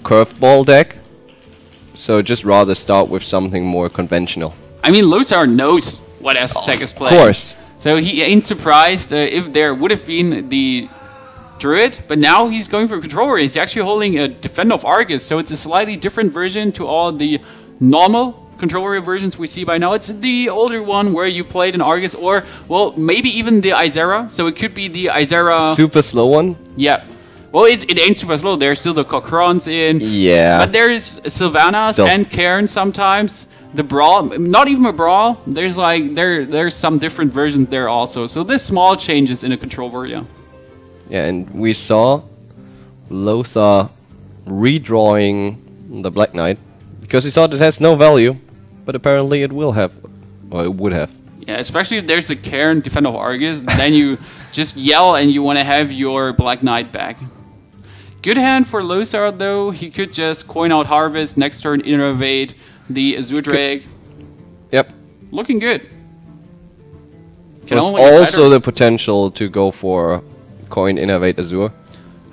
curveball deck. So just rather start with something more conventional. I mean, Lothar knows what Esosek is playing. Of course. So he ain't surprised if there would have been the Druid, but now he's going for Control Warrior. He's actually holding a Defender of Argus, so it's a slightly different version to all the normal Control Warrior versions we see by now. It's the older one where you played an Argus, or, well, maybe even the Isera. So it could be the Isera... Super slow one? Yeah. Well, it ain't super slow. There's still the Cochrons in. Yeah. But there's Sylvanas and Cairn sometimes. The Brawl, not even a Brawl. There's like, there's some different versions there also. So there's small changes in a Control Warrior. Yeah, and we saw Lothar redrawing the Black Knight because he thought it has no value, but apparently it will have, or it would have. Yeah, especially if there's a Cairn Defender of Argus, then you just yell and you want to have your Black Knight back. Good hand for Lothar though. He could just coin out Harvest, next turn innovate the Azure Drake. Yep. Looking good. There's also the potential to go for coin innovate Azure.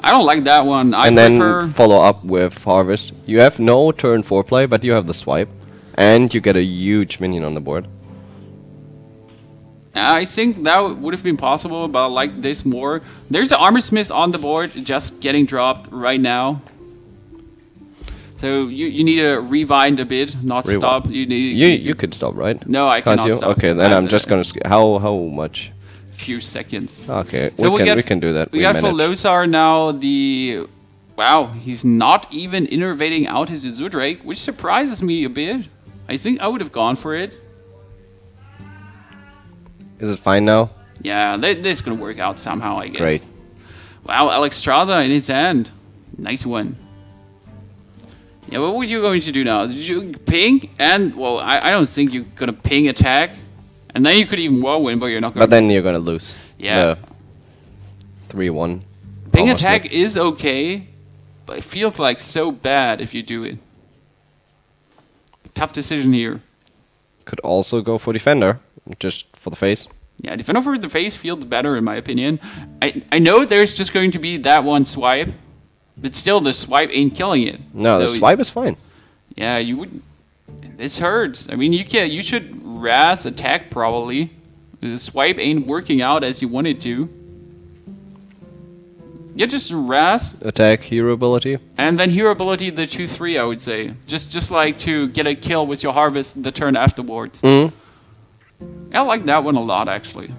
I don't like that one. I and prefer then follow up with Harvest. You have no turn 4 play, but you have the swipe. And you get a huge minion on the board. I think that would have been possible, but I like this more. There's an Armor Smith on the board, just getting dropped right now. So you need to rewind a bit, not stop. You could stop, right? No, I cannot stop. Okay, then I'm just gonna how much? Few seconds. Okay, so we can do that. We got for Lothar now the... Wow, he's not even innovating out his Azure Drake, which surprises me a bit. I think I would have gone for it. Is it fine now? Yeah, this is going to work out somehow, I guess. Great. Wow, Alexstrasza in his hand. Nice one. Yeah, what were you going to do now? Did you ping? And, well, I don't think you're going to ping attack. And then you could even win, but you're not going to... But then you're going to lose. Yeah. 3-1. Ping attack is okay, but it feels like so bad if you do it. Tough decision here. Could also go for Defender, just for the face. Yeah, Defender for the face feels better in my opinion. I know there's just going to be that one swipe, but still the swipe ain't killing it. No, the swipe is fine. Yeah, you would... This hurts. I mean, you should Raz attack probably. The swipe ain't working out as you want it to. Yeah, just Raz. Attack, hero ability. And then hero ability the 2-3, I would say. Just like to get a kill with your Harvest the turn afterwards. I like that one a lot, actually.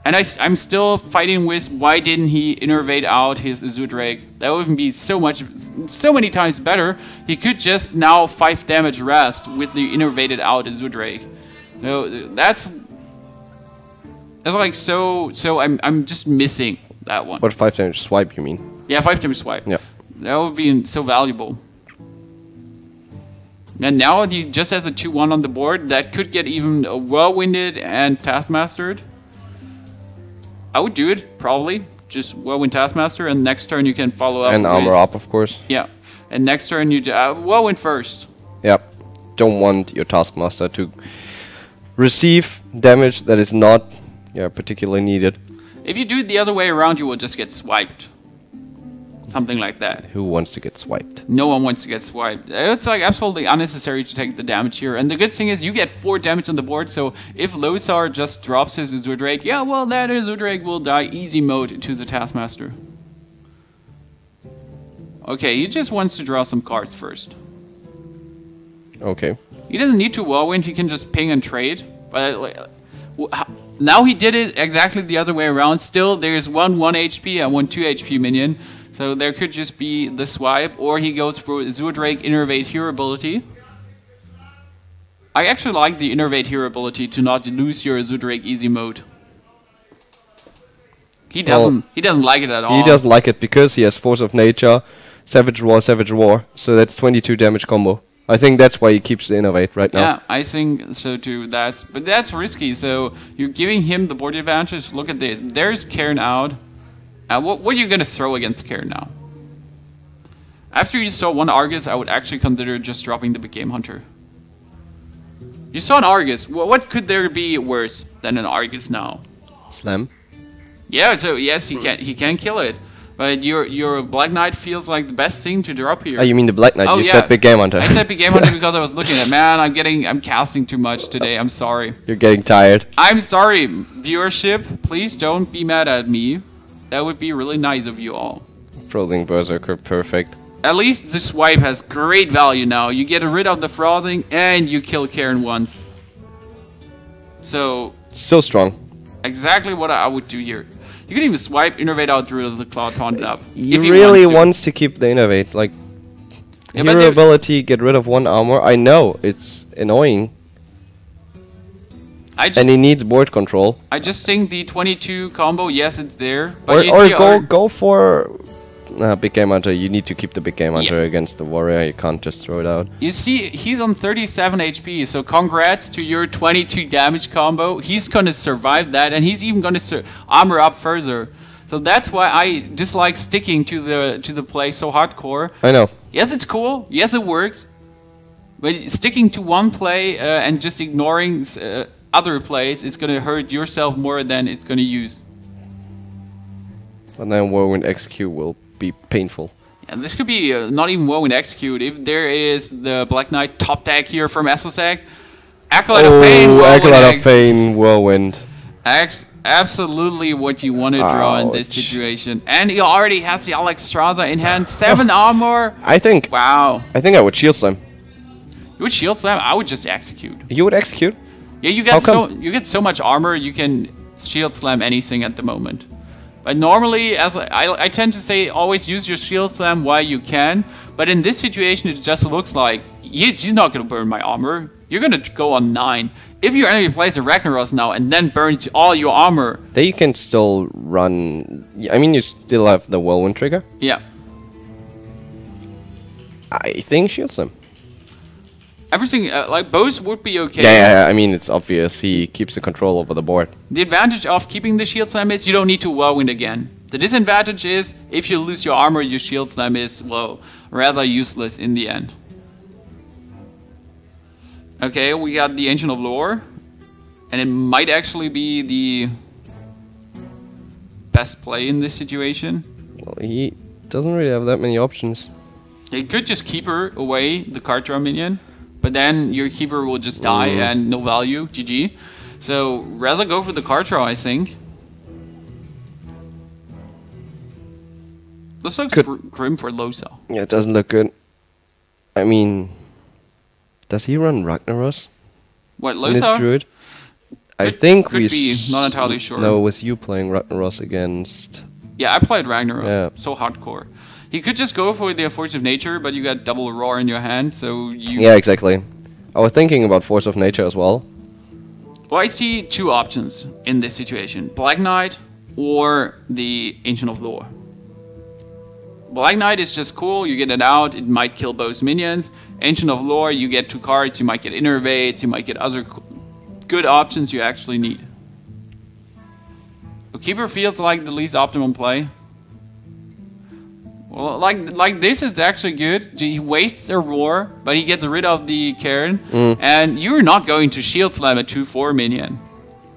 And I'm still fighting with why didn't he innovate out his Azure Drake? That would be so many times better. He could just now 5 damage rest with the innovated out Azure Drake. So that's like so I'm just missing that one. What 5 damage swipe you mean? Yeah, 5 damage swipe. Yeah. That would be so valuable. And now he just has a 2-1 on the board that could get even Whirlwinded and Taskmastered. I would do it, probably. Just Whirlwind Taskmaster, and next turn you can follow up and with... armor up, of course. Yeah. And next turn you... Whirlwind first. Yep. Don't want your Taskmaster to receive damage that is not particularly needed. If you do it the other way around, you will just get swiped. Something like that. Who wants to get swiped? No one wants to get swiped. It's like absolutely unnecessary to take the damage here. And the good thing is you get 4 damage on the board, so if Lothar just drops his Azure Drake, yeah, well, that Azure Drake will die easy mode to the Taskmaster. Okay, he just wants to draw some cards first. Okay. He doesn't need to Whirlwind, he can just ping and trade. But now he did it exactly the other way around. Still, there's one 1 HP and one 2 HP minion. So there could just be the swipe, or he goes for Azure Drake Innovate Hero ability. I actually like the Innovate Hero ability to not lose your Azure Drake easy mode. He doesn't like it at all. He doesn't like it because he has Force of Nature, Savage Roar, so that's 22 damage combo. I think that's why he keeps the Innovate right now. Yeah, I think so too. But that's risky, so you're giving him the board advantage. Look at this. There's Cairn out. What are you going to throw against Cairn now? After you saw one Argus, I would actually consider just dropping the Big Game Hunter. You saw an Argus. What could there be worse than an Argus now? Slam. Yeah, so yes, he can kill it. But your Black Knight feels like the best thing to drop here. Oh, you mean the Black Knight? Oh, You yeah. said Big Game Hunter. I said Big Game Hunter because I was looking at, man, I'm casting too much today. I'm sorry. You're getting tired. I'm sorry, viewership. Please don't be mad at me. That would be really nice of you all. Frozen Berserker, perfect. At least the swipe has great value now. You get rid of the frosting and you kill Karen once. So strong. exactly what I would do here. You can even swipe, innervate out Druid of the Claw, taunt it up. You really wants to keep the innervate. Like, Yeah, hero ability, get rid of 1 armor. I know, it's annoying. And he needs board control. I just think the 22 combo, yes, it's there. But Or, you see go for Big Game Hunter. You need to keep the Big Game Hunter against the warrior. You can't just throw it out. You see, he's on 37 HP, so congrats to your 22 damage combo. He's gonna survive that, and he's even gonna armor up further. So that's why I dislike sticking to the play so hardcore. I know. Yes, it's cool. Yes, it works. But sticking to one play and just ignoring other plays is gonna hurt yourself more than it's gonna use. And then Whirlwind Execute will be painful. And this could be not even Whirlwind Execute. If there is the Black Knight top deck here from Esosek, Acolyte of Pain, Acolyte of Pain, Whirlwind. Absolutely what you want to draw in this situation. And he already has the Alexstrasza in hand. 7 armor. I think. Wow. I think I would Shield Slam. You would Shield Slam? I would just Execute. You would Execute? Yeah, you get so much armor, you can Shield Slam anything at the moment. But normally, as I tend to say, always use your Shield Slam while you can. But in this situation, it just looks like he's not going to burn my armor. You're going to go on 9. If your enemy plays a Ragnaros now and then burns all your armor... Then you can still run... I mean, you still have the Whirlwind trigger. Yeah. I think Shield Slam. Everything, like, both would be okay. Yeah, I mean, it's obvious. He keeps the control over the board. The advantage of keeping the Shield Slam is you don't need to Whirlwind again. The disadvantage is, if you lose your armor, your Shield Slam is, well, rather useless in the end. Okay, we got the Ancient of Lore. And it might actually be the best play in this situation. Well, he doesn't really have that many options. You could just Keeper away the card draw minion. But then your Keeper will just die and no value. GG. So, rather go for the card draw, I think. This looks grim for Lothar. Yeah, it doesn't look good. I mean, does he run Ragnaros? What, In his Lothar? Druid? I think could be, not entirely sure. No, it was you playing Ragnaros against... Yeah, I played Ragnaros. Yeah. So hardcore. He could just go for the Force of Nature, but you got double Roar in your hand, so you... Yeah, exactly. I was thinking about Force of Nature as well. Well, I see 2 options in this situation. Black Knight or the Ancient of Lore. Black Knight is just cool, you get it out, it might kill both minions. Ancient of Lore, you get 2 cards, you might get Innervates, you might get other good options you actually need. So Keeper feels like the least optimum play. Well, like this is actually good. He wastes a Roar, but he gets rid of the Karen. And you're not going to Shield Slam a 2/4 minion.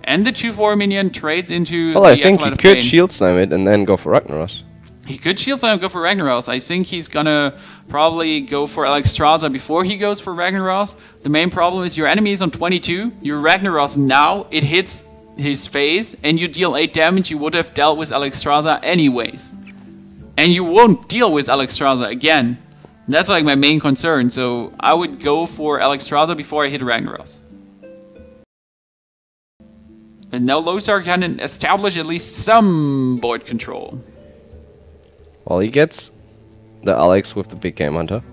And the 2/4 minion trades into Well, the I think he Acolyte of could Pain. Shield Slam it and then go for Ragnaros. He could Shield Slam and go for Ragnaros. I think he's gonna probably go for Alexstrasza before he goes for Ragnaros. The main problem is your enemy is on 22. Your Ragnaros now, it hits his face, and you deal 8 damage. You would have dealt with Alexstrasza anyways. And you won't deal with Alexstrasza again. That's like my main concern. So I would go for Alexstrasza before I hit Ragnaros. And now Lothar can establish at least some board control. Well, he gets the Alex with the Big Game Hunter.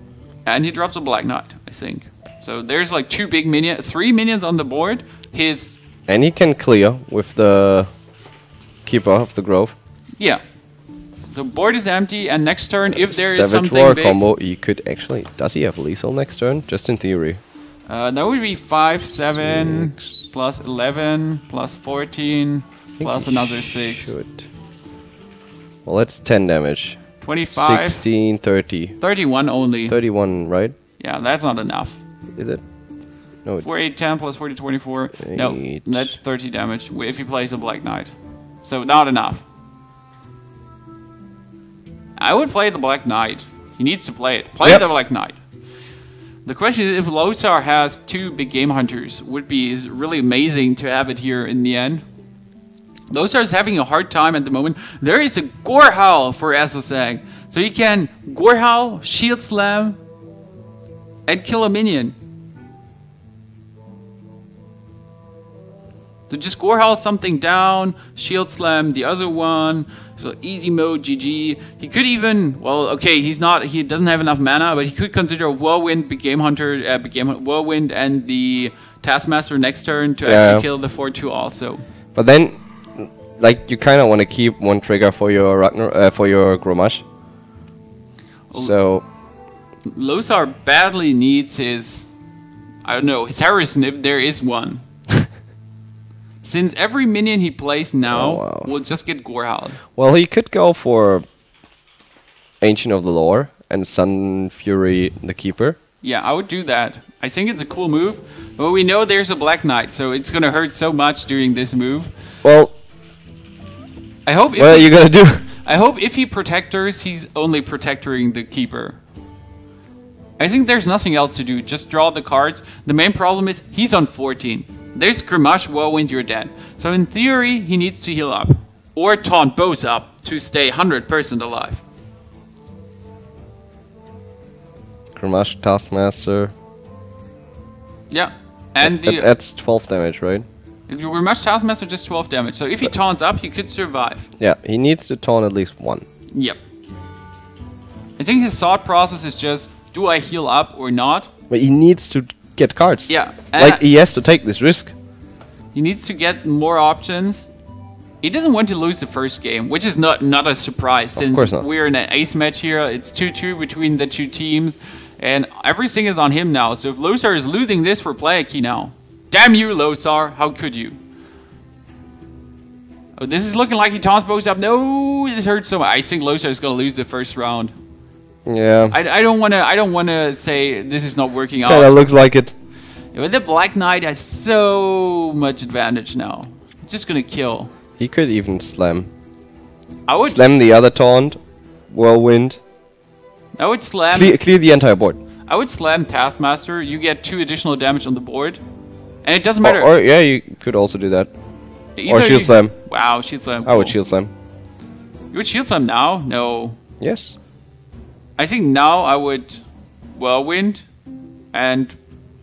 And he drops a Black Knight, I think. So there's like 2 big minions, 3 minions on the board. And he can clear with the Keeper of the Grove. Yeah. The board is empty, and next turn, if there is Savage something Roar big... combo, he could actually... Does he have lethal next turn? Just in theory. That would be 5, 7, plus 11, plus 14, plus another 6. Should. Well, that's 10 damage. 25. 16, 30. 31 only. 31, right? Yeah, that's not enough. Is it? No, it's 4, 8, 10, plus 40, 24. No, that's 30 damage if he plays a Black Knight. So, not enough. I would play the Black Knight. He needs to play it. Play the Black Knight. The question is, if Lothar has 2 big game hunters, would be really amazing to have it here in the end. Lothar is having a hard time at the moment. There is a Gore Howl for Esosek. So you can Gore Howl, Shield Slam, and kill a minion. So just Gore Howl something down, Shield Slam the other one. So easy mode, GG. He could even, well, okay, he doesn't have enough mana, but he could consider Whirlwind, Big Game Hunter, Whirlwind, and the Taskmaster next turn to actually kill the 4/2 also. But then, like, you kind of want to keep one trigger for your Grommash. So Lothar badly needs his, I don't know, his Harrison if there is one. Since every minion he plays now will just get Gore Howled. Well, he could go for Ancient of the Lore and Sun Fury the Keeper. Yeah, I would do that. I think it's a cool move, but we know there's a Black Knight, so it's gonna hurt so much during this move. Well, I hope. What are you gonna do? I hope if he protectors, he's only protectoring the Keeper. I think there's nothing else to do. Just draw the cards. The main problem is he's on 14. There's Grommash, Whirlwind, you're dead. So in theory, he needs to heal up. Or taunt both up to stay 100% alive. Grommash, Taskmaster. Yeah. And that's 12 damage, right? Grommash, Taskmaster, just 12 damage. So if he taunts up, he could survive. Yeah, he needs to taunt at least 1. Yep. I think his thought process is just, do I heal up or not? But he needs to get cards. Yeah. Like, he has to take this risk. He needs to get more options. He doesn't want to lose the first game, which is not a surprise since we're in an ace match here. It's 2-2 between the 2 teams, and everything is on him now. So if Lothar is losing this for play key now, damn you, Lothar! How could you? Oh, this is looking like he taunts both up. No, this hurts so much. I think Lothar is gonna lose the first round. Yeah. I don't wanna say this is not working out. Kinda looks like it. Yeah, but the Black Knight has so much advantage now. Just gonna kill. He could even slam. I would slam the other taunt, Whirlwind. I would slam. Clear the entire board. I would slam Taskmaster. You get 2 additional damage on the board, and it doesn't matter. Or yeah, you could also do that. Either or shield slam. Wow, shield slam. I would shield slam. You would shield slam now? No. Yes. I think now I would Whirlwind and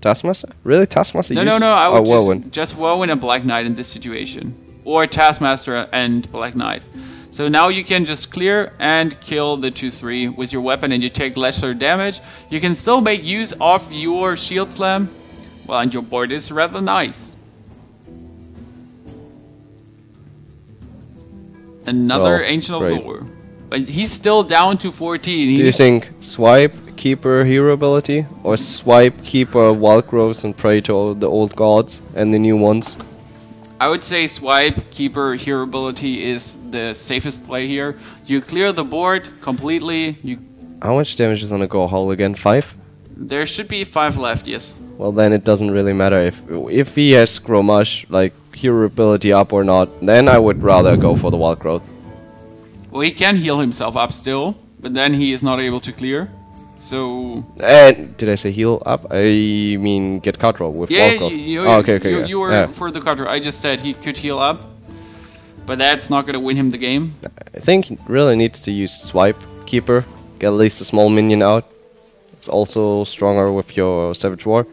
Taskmaster? Really? Taskmaster? No. I would just Whirlwind and Black Knight in this situation. Or Taskmaster and Black Knight. So now you can just clear and kill the 2/3 with your weapon and you take lesser damage. You can still make use of your shield slam. Well, and your board is rather nice. Another Ancient of the Lore. But he's still down to 14. Do you think Swipe, Keeper, Hero ability? Or Swipe, Keeper, Wild Growth and pray to the old gods and the new ones? I would say Swipe, Keeper, Hero ability is the safest play here. You clear the board completely. How much damage is on a Gore Howl again? 5? There should be 5 left, yes. Well, then it doesn't really matter if he has Grommash, like Hero ability up or not. Then I would rather go for the Wild Growth. Well, he can heal himself up still, but then he is not able to clear. So. Did I say heal up? I mean get card draw with Wild Growth. You were for the card draw. I just said he could heal up, but that's not going to win him the game. I think he really needs to use Swipe, Keeper, get at least a small minion out. It's also stronger with your Savage War.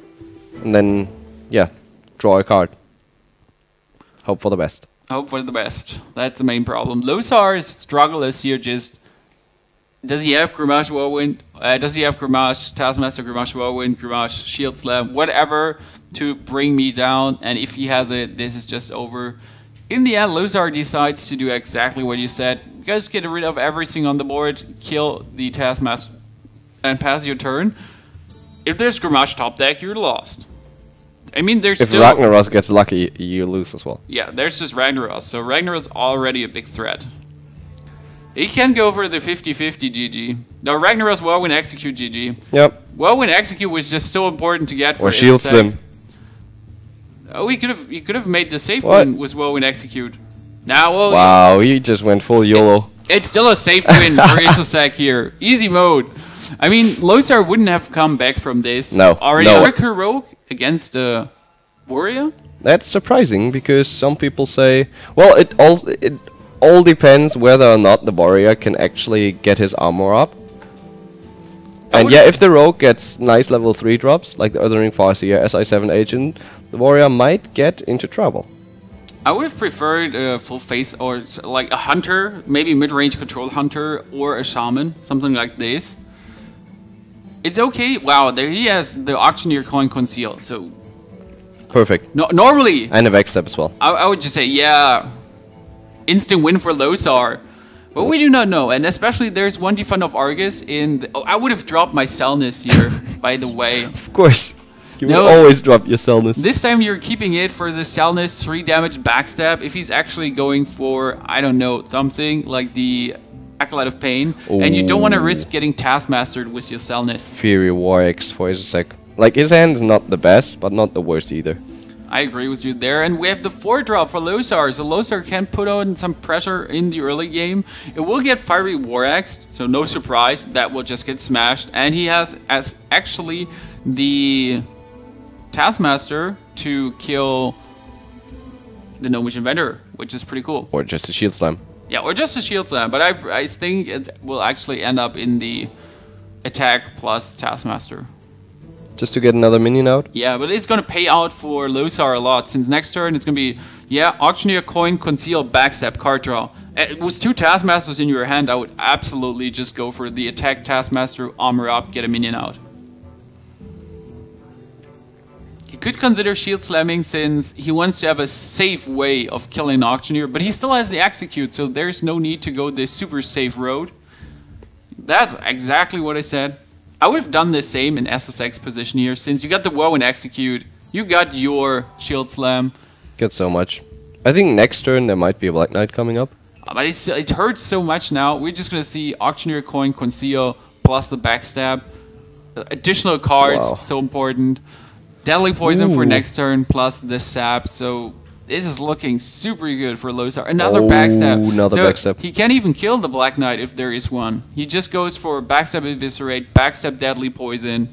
And then, yeah, draw a card. Hope for the best. Hope for the best. That's the main problem. Lothar's struggle is here just... Does he have Grommash Whirlwind? Does he have Grommash Taskmaster, Grommash Whirlwind, Grommash Shield Slam, whatever to bring me down? And if he has it, this is just over. In the end, Lothar decides to do exactly what you said. You guys get rid of everything on the board, kill the Taskmaster, and pass your turn. If there's Grommash top deck, you're lost. I mean, there's if still... If Ragnaros gets lucky, you lose as well. Yeah, there's just Ragnaros. So Ragnaros already a big threat. He can go for the 50-50 GG. No, Ragnaros Whirlwind Execute GG. Yep. Whirlwind Execute was just so important to get for... Or Shield Slim. Oh, he could have made the safe one with Whirlwind Execute. Now, well... Wow, he just went full YOLO. It's still a safe win for Esosek here. Easy mode. I mean, Lothar wouldn't have come back from this. No. Already No. Archer Rogue against Warrior? That's surprising because some people say, well, it all depends whether or not the warrior can actually get his armor up. And yeah, if the rogue gets nice level 3 drops, like the Othering Farseer, SI7 agent, the warrior might get into trouble. I would have preferred a full face or like a hunter, maybe mid-range control hunter or a shaman, something like this. It's okay. Wow, there he has the auctioneer coin conceal. So Perfect. no, normally, And a Vex step as well. I would just say, yeah, instant win for Lothar. But we do not know, and especially there's one defund of Argus in the, oh, I would have dropped my Cellness here, by the way. Of course. You No. will always drop your Cellness. This time you're keeping it for the Cellness 3 damage backstab. If he's actually going for, I don't know, something like the Acolyte of Pain, and you don't want to risk getting Taskmastered with your Cellness. Fury War X for Esosek. Like, his hand is not the best, but not the worst either. I agree with you there, and we have the 4-drop for Lothar, so Lothar can put on some pressure in the early game. It will get Fiery War Axe, so no surprise, that will just get smashed, and he has as actually the Taskmaster to kill the Gnomish Inventor, which is pretty cool. Or just a Shield Slam. Yeah, or just a Shield Slam, but I think it will actually end up in the attack plus Taskmaster. Just to get another minion out. Yeah, but it's going to pay out for Lothar a lot, since next turn it's going to be, yeah, Auctioneer, Coin, Conceal, Backstep, card draw. With 2 Taskmasters in your hand, I would absolutely just go for the attack Taskmaster, armor up, get a minion out. He could consider Shield Slamming since he wants to have a safe way of killing the Auctioneer, but he still has the Execute, so there's no need to go this super safe road. That's exactly what I said. I would have done the same in Esosek's position here, since you got the Woe and Execute, you got your Shield Slam. Get so much. I think next turn there might be a Black Knight coming up. But it hurts so much now. We're just going to see Auctioneer, Coin, Conceal, plus the Backstab. Additional cards, Wow. so important. Deadly Poison for Ooh. next turn, plus the Sap. So this is looking super good for Lothar. Another Backstab. Another Backstab. He can't even kill the Black Knight if there is one. He just goes for Backstab Eviscerate, Backstab Deadly Poison.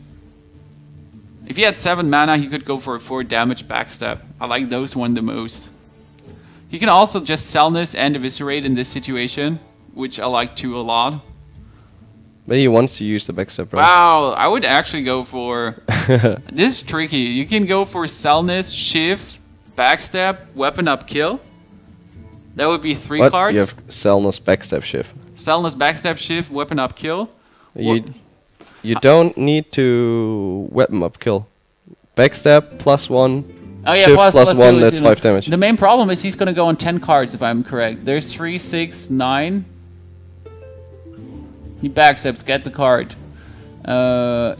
If he had 7 mana, he could go for a 4 damage Backstab. I like those one the most. He can also just Cellness and Eviscerate in this situation, which I like too a lot. But he wants to use the backstep, right? Wow, I would actually go for... This is tricky. You can go for Cellness, Shift, Backstab, Weapon Up, Kill. That would be 3 What? cards. You have Cellness backstab shift. Cellness, Backstab, Shift, Weapon Up, Kill. You don't need to weapon up kill. Backstab +1. Oh yeah, Shift plus plus 1, two, that's 5 damage. The main problem is he's going to go on 10 cards, if I'm correct. There's 3, 6, 9. He backstabs, gets a card.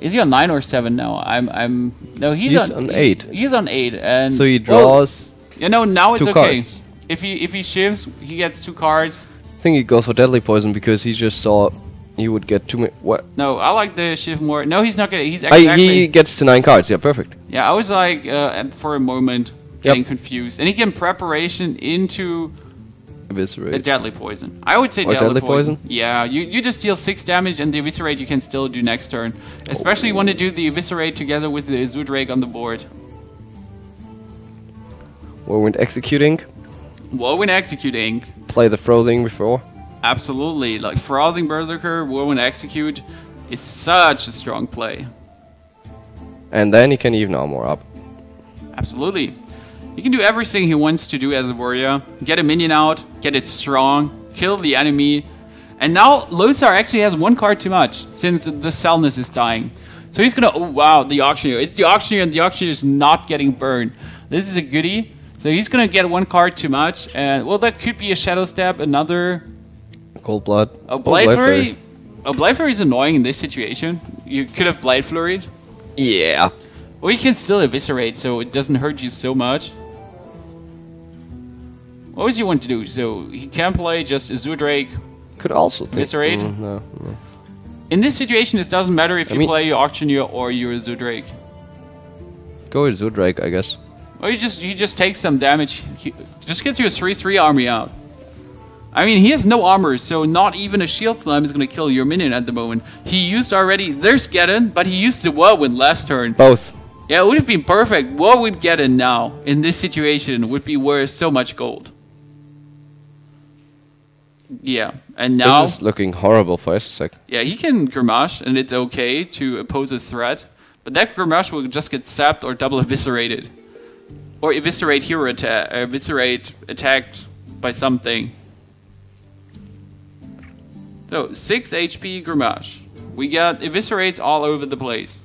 Is he on 9 or 7 now? No, he's on 8. He's on 8, and So he draws. you know, now it's 2 okay. cards. If he shifts, he gets 2 cards. I think he goes for Deadly Poison because he just saw he would get 2 what? No, I like the shift more. No, he's not gonna. He's exactly. He gets to 9 cards. Yeah, perfect. Yeah, I was like for a moment getting confused, and he can preparation into Eviscerate. a Deadly Poison. I would say Or Deadly Deadly Poison. Poison? Yeah, you just deal 6 damage, and the Eviscerate you can still do next turn. Especially you want to do the Eviscerate together with the Zudrake on the board. Whirlwind executing. Woe when executing. Play the Frothing before. Absolutely. Like Frothing Berserker, Woe when execute is such a strong play. And then he can even armor up. Absolutely. He can do everything he wants to do as a warrior. Get a minion out, get it strong, kill the enemy. And now Lothar actually has 1 card too much, since the Cellness is dying. So he's gonna, oh wow, the Auctioneer. It's the Auctioneer, and the Auctioneer is not getting burned. This is a goodie. So he's gonna get 1 card too much, and well, that could be a Shadow Step, another... Cold Blood. A Blade Flurry. A Blade Flurry is annoying in this situation. You could have Blade Flurried. Yeah. Or you can still Eviscerate, so it doesn't hurt you so much. What does he want to do? So he can play just a Zudrake. Could also think. Eviscerate? No. In this situation, it doesn't matter if I you mean- play your Auctioneer or your Zudrake. Go with Zudrake, I guess. Or he just takes some damage. He just gets you a 3/3 army out. I mean, he has no armor, so not even a shield slam is going to kill your minion at the moment. He used already, there's Geddon, but he used the whirlwind last turn. Both. Yeah, it would have been perfect. What would Geddon now, in this situation, would be worth so much gold. Yeah, and now... This is looking horrible for Esosek. Yeah, he can Grimash, and it's okay to oppose a threat. But that Grimash will just get sapped or double eviscerated. Or eviscerate hero attack, eviscerate attacked by something. So, 6 HP Grimash. We got eviscerates all over the place.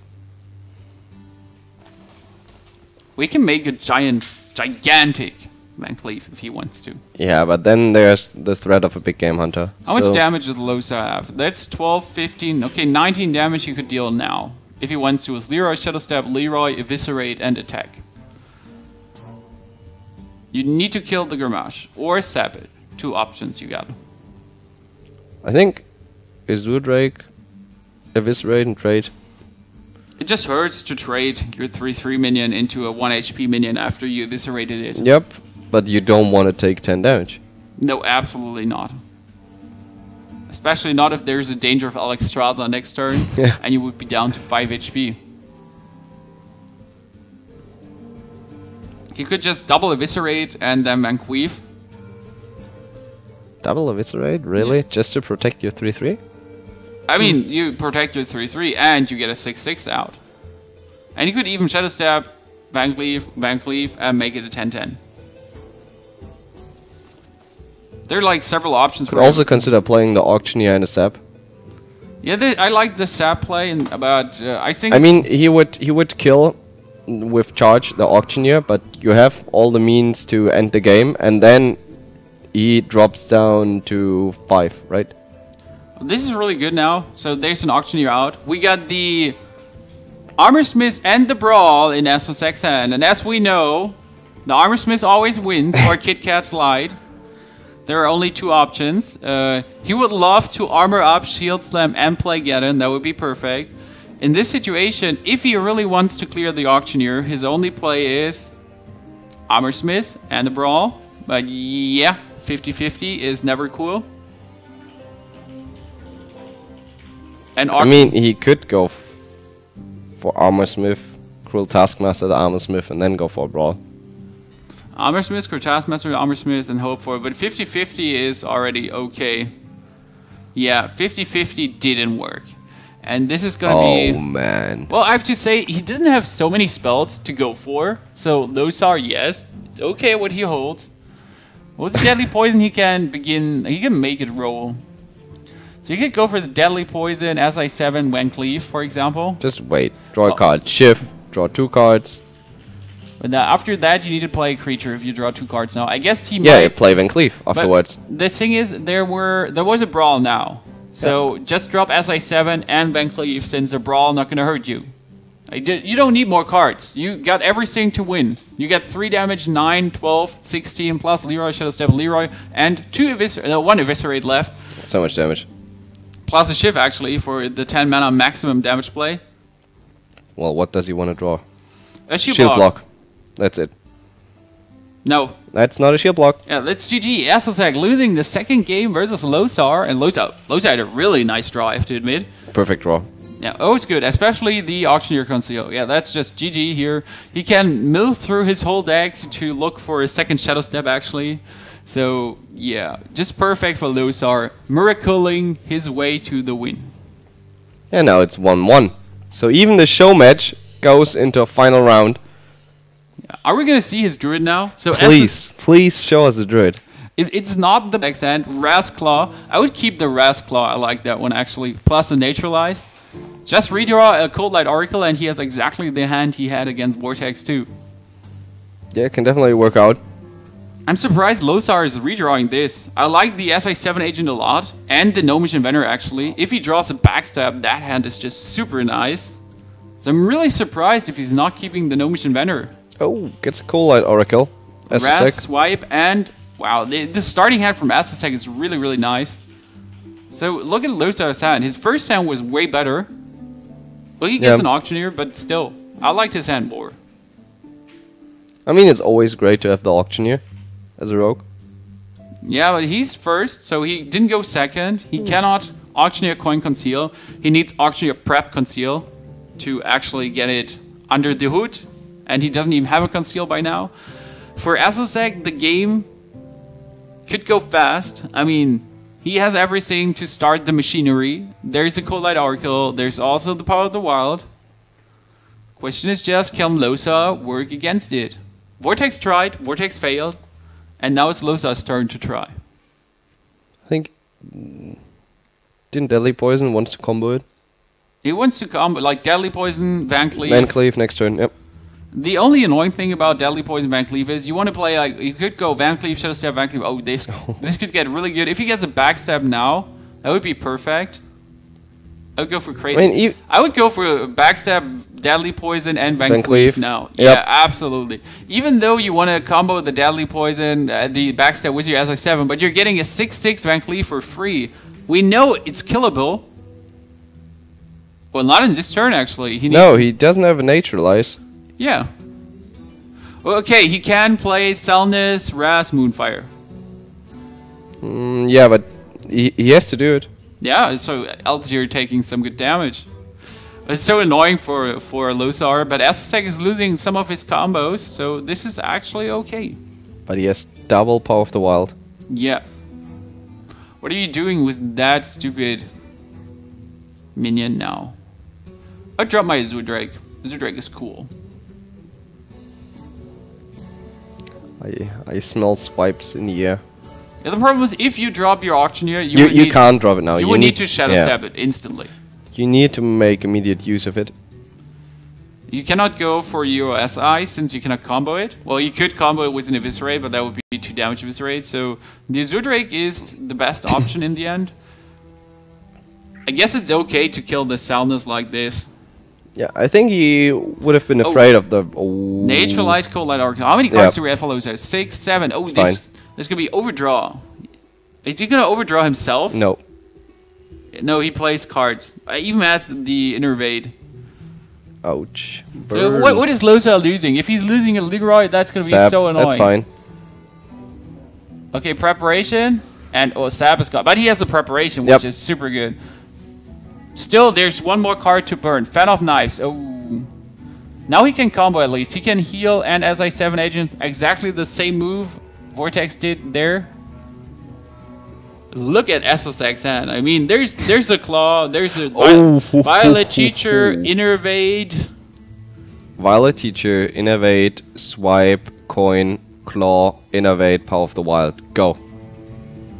We can make a gigantic Van Cleef if he wants to. Yeah, but then there's the threat of a big game hunter. How much damage does Lothar have? That's 12, 15, okay, 19 damage he could deal now. If he wants to, with Leroy, Shadow Step, Leroy, Eviscerate, and Attack. You need to kill the Grimash, or sap it. 2 options you got. I think Azure Drake, Eviscerate, and trade. It just hurts to trade your 3/3 minion into a 1 HP minion after you eviscerated it. Yep, but you don't want to take 10 damage. No, absolutely not. Especially not if there's a danger of Alex Strada next turn, Yeah. and you would be down to 5 HP. You could just double eviscerate and then Van Cleef. Double Eviscerate? Really? Yeah. Just to protect your 3/3? I mean, you protect your 3/3 and you get a 6/6 out. And you could even Shadow Step, Van Cleef, and make it a 10/10. There are like several options. Could also consider playing the Auctioneer and the Sap. Yeah, I like the sap play, and about I think. I mean, he would kill with charge the Auctioneer, but you have all the means to end the game, and then he drops down to 5, right? This is really good now. So there's an Auctioneer out. We got the Armorsmith and the Brawl in Esosek's hand, and as we know, the Armorsmith always wins, or Kit Kat's lied. There are only 2 options. He would love to armor up, shield slam, and play Geddon. That would be perfect. In this situation, if he really wants to clear the Auctioneer, his only play is Armorsmith and the Brawl. But yeah, 50-50 is never cool. And I mean, he could go for Armorsmith, Cruel Taskmaster, the Armorsmith, and then go for a Brawl. Armorsmith, Cruel Taskmaster, Armorsmith, and hope for it. But 50-50 is already okay. Yeah, 50-50 didn't work. And this is gonna be... Oh, man. Well, I have to say, he doesn't have so many spells to go for. So, Lothar, yes. It's okay what he holds. What's Deadly Poison? He can make it roll. So you could go for the Deadly Poison, SI7, Van Cleef, for example. Just wait. Draw a card. Shift. Draw 2 cards. But now, after that, you need to play a creature if you draw 2 cards now. I guess he Yeah, might... you play Van Cleef afterwards. But the thing is, there was a Brawl now. So just drop SI7 and Van Cleef, since the Brawl not going to hurt you. You don't need more cards. You got everything to win. You get 3 damage, 9, 12, 16, plus Leroy, Shadow Step, Leroy, and 1 Eviscerate left. So much damage. Plus a Shift, actually, for the 10 mana maximum damage play. Well, what does he want to draw? A Shield block. That's it. No. That's not a shield block. Yeah, let's GG. Esosek losing the second game versus Lothar. And Lothar had a really nice draw, I have to admit. Perfect draw. Yeah, oh, it's good. Especially the Auctioneer Conceal. Yeah, that's just GG here. He can mill through his whole deck to look for a second Shadow Step, actually. So, yeah, just perfect for Lothar. Miracling his way to the win. And now it's 1-1. So even the show match goes into a final round. Are we going to see his Druid now? So Please show us the Druid. It's not the next hand. Rasclaw. I would keep the Rasclaw. I like that one, actually. Plus the Neutralize. Just redraw a Cold Light Oracle and he has exactly the hand he had against Vortex too. Yeah, it can definitely work out. I'm surprised Lothar is redrawing this. I like the SI7 agent a lot, and the Gnomish Inventor actually. If he draws a backstab, that hand is just super nice. So I'm really surprised if he's not keeping the Gnomish Inventor. Oh, gets a Cold Light Oracle. Raz, Swipe, and wow, the starting hand from Esosek is really, really nice. So look at Lothar's hand. His first hand was way better. Well, he gets an Auctioneer, but still, I liked his hand more. I mean, it's always great to have the Auctioneer as a rogue. Yeah, but he's first, so he didn't go second. He cannot auctioneer coin conceal. He needs auctioneer prep conceal to actually get it under the hood, and he doesn't even have a conceal by now. For Esosek, the game could go fast. I mean, he has everything to start the machinery. There's a Cold Light Oracle. There's also the Power of the Wild. Question is just, can Lothar work against it? Vortex tried, Vortex failed, and now it's Lothar's turn to try. I think... Didn't Deadly Poison wants to combo it? He wants to combo, like Deadly Poison, Van Cleave. Van Cleave next turn, yep. The only annoying thing about Deadly Poison Van Cleave is you want to play like, you could go Van Cleave, Shadow Step, Van Cleave. Oh, this could get really good. If he gets a backstab now, that would be perfect. I would go for crazy. I would go for a backstab, Deadly Poison, and Van Cleave now. Yep. Yeah, absolutely. Even though you want to combo the Deadly Poison, the backstab with your SI7, but you're getting a 6/6 Van Cleave for free. We know it's killable. Well, not in this turn, actually. He doesn't have a Naturalize. Yeah. Okay, he can play Selness, Raz, Moonfire. Yeah, but he has to do it. Yeah, so Altier taking some good damage. It's so annoying for Lothar, but Esosek is losing some of his combos, so this is actually okay. But he has double Power of the Wild. Yeah. What are you doing with that stupid minion now? I dropped my Azure-Drake. Azure-Drake is cool. I smell swipes in the air. Yeah, the problem is if you drop your Auctioneer, you can't drop it now. You would need to Shadow Step it instantly. You need to make immediate use of it. You cannot go for your SI since you cannot combo it. Well, you could combo it with an Eviscerate, but that would be 2 damage Eviscerate. So the Azure-Drake is the best option in the end. I guess it's okay to kill the Selness like this. Yeah, I think he would have been afraid of the... Naturalized Cold Light Oracle. How many cards do we have for Lothar? 6, 7. Oh, this could be Overdraw. Is he going to Overdraw himself? No. No, he plays cards. I even asked the Innervade. Ouch. So what is Lothar losing? If he's losing a Leroy, that's going to be so annoying. That's fine. Okay, Preparation. And Sap is gone. But he has a Preparation, which is super good. Still, there's one more card to burn. Fan of Knives. Oh. Now he can combo at least. He can heal and SI7 agent. Exactly the same move Vortex did there. Look at Esosek's hand. I mean, there's a Claw. There's a Violet Teacher, Innervade. Violet Teacher, Innervade, Swipe, Coin, Claw, Innervade, Power of the Wild. Go.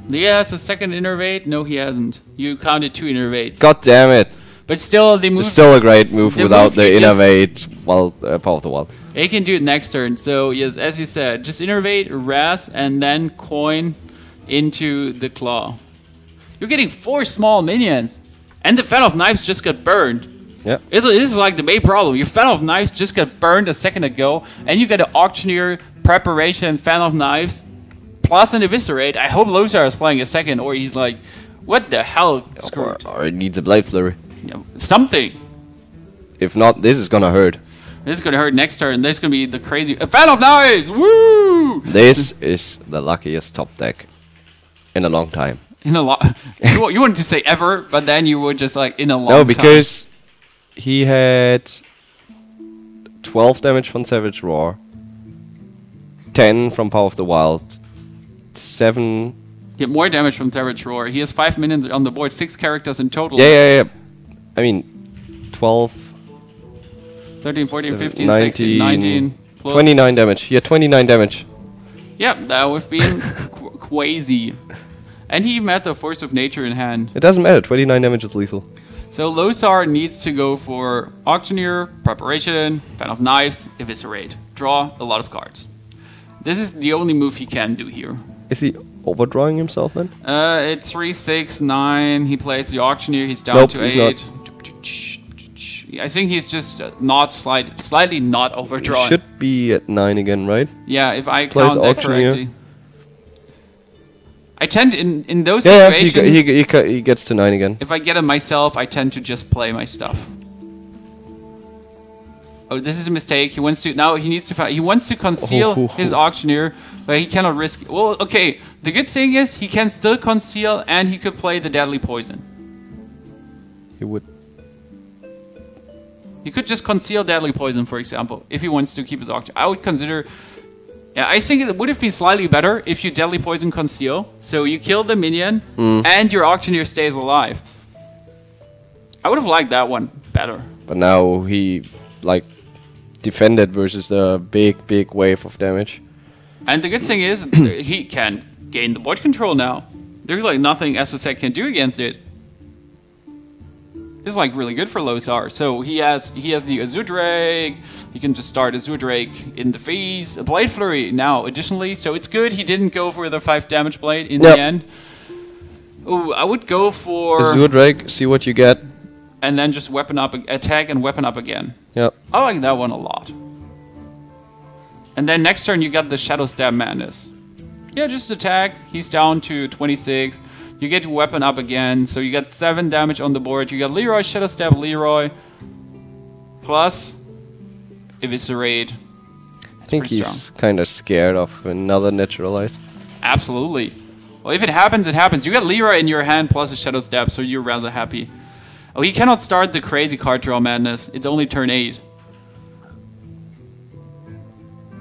He has a second Innervade? No, he hasn't. You counted 2 Innervades. God damn it. But still, the move... It's still a great move without the Innervade, Power of the Wild. He can do it next turn. So, yes, as you said, just Innervade, Raz, and then Coin into the Claw. You're getting 4 small minions. And the Fan of Knives just got burned. Yeah. This is like the main problem. Your Fan of Knives just got burned a second ago. And you get an Auctioneer, Preparation, Fan of Knives. Plus an Eviscerate. I hope Lothar is playing a second, or he's like, what the hell? Screwed. Or it needs a Blade Flurry. Yeah, something. If not, this is gonna hurt. This is gonna hurt next turn. This is gonna be the crazy. A Fan of Knives! Woo! This is the luckiest top deck in a long time. In a lot. You wanted to say ever, but then you were just like, in a long time. No, because he had 12 damage from Savage Roar, 10 from Power of the Wild, 7... Get more damage from Savage Roar. He has 5 minions on the board, 6 characters in total. Yeah. I mean, 12... 13, 14, 15, 16, 19... Plus 29 damage. He had 29 damage. Yep, that would have been crazy. And he even had the Force of Nature in hand. It doesn't matter, 29 damage is lethal. So Lothar needs to go for Auctioneer, Preparation, Fan of Knives, Eviscerate. Draw a lot of cards. This is the only move he can do here. Is he overdrawing himself then? It's 3, 6, 9. He plays the Auctioneer, he's down to 8. I think he's just slightly not overdrawn. He should be at 9 again, right? Yeah, if I Plays count that Auctioneer. correctly. I tend to, in those situations... he gets to 9 again. If I get it myself, I tend to just play my stuff. Oh, this is a mistake. He wants to now. He needs to. He wants to conceal his auctioneer, but he cannot risk. Well, okay. The good thing is he can still conceal, and he could play the deadly poison. He would. He could just conceal deadly poison, for example, if he wants to keep his auction. I would consider. Yeah, I think it would have been slightly better if you deadly poison conceal, so you kill the minion and your auctioneer stays alive. I would have liked that one better. But now he like defended versus a big wave of damage. And the good thing is he can gain the board control now. There's like nothing Esosek can do against it. This is like really good for Lothar. So he has the Azure Drake. He can just start Azure Drake in the face. A Blade Flurry now additionally. So it's good he didn't go for the 5 damage blade in the end. Oh, I would go for Azure Drake, see what you get. And then just weapon up, attack and weapon up again. Yep. I like that one a lot. And then next turn you got the Shadow Stab Madness. Yeah, just attack. He's down to 26. You get your weapon up again, so you got 7 damage on the board. You got Leroy, Shadow Stab Leroy, plus Eviscerate. I think he's kind of scared of another Neutralize. Absolutely. Well, if it happens, it happens. You got Leroy in your hand plus a Shadow Stab, so you're rather happy. Oh, he cannot start the crazy card draw madness. It's only turn 8.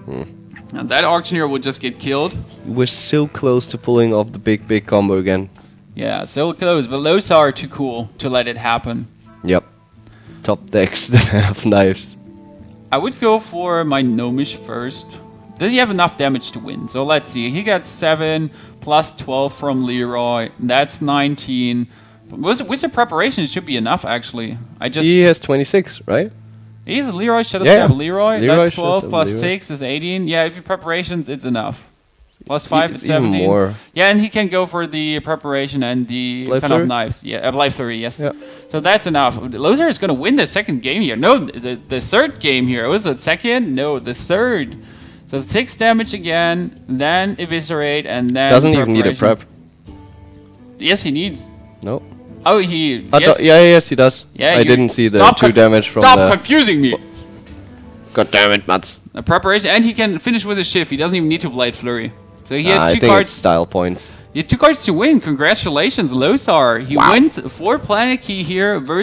Now that auctioneer would just get killed. We're so close to pulling off the big combo again. Yeah, so close, but Lothar are too cool to let it happen. Yep. Top decks that have knives. I would go for my Gnomish first. Does he have enough damage to win? So let's see. He got 7 plus 12 from Leroy. That's 19. With the preparation, it should be enough, actually. He has 26, right? He's Leroy, Shadow Stab Leroy. That's 12 plus Leroy. 6 is 18. Yeah, if you preparations, it's enough. Plus 5 is it's even 17. more. Yeah, and he can go for the preparation and the Fan of Knives. Yeah, Blade Flurry, yes. Yeah. So that's enough. Lothar is going to win the second game here. No, the third game here. Was it second? No, the third. So 6 damage again, then Eviscerate, and then Doesn't even need a prep. Yes, he needs. No. Oh, he... Yes, he does. Yeah, I didn't see the 2 damage from the... Stop confusing me! God damn it, Mats. A preparation, and he can finish with a shift. He doesn't even need to Blade Flurry. So he had 2 I think cards. it's style points. He had 2 cards to win. Congratulations, Lothar. He wins 4 Planet Key here versus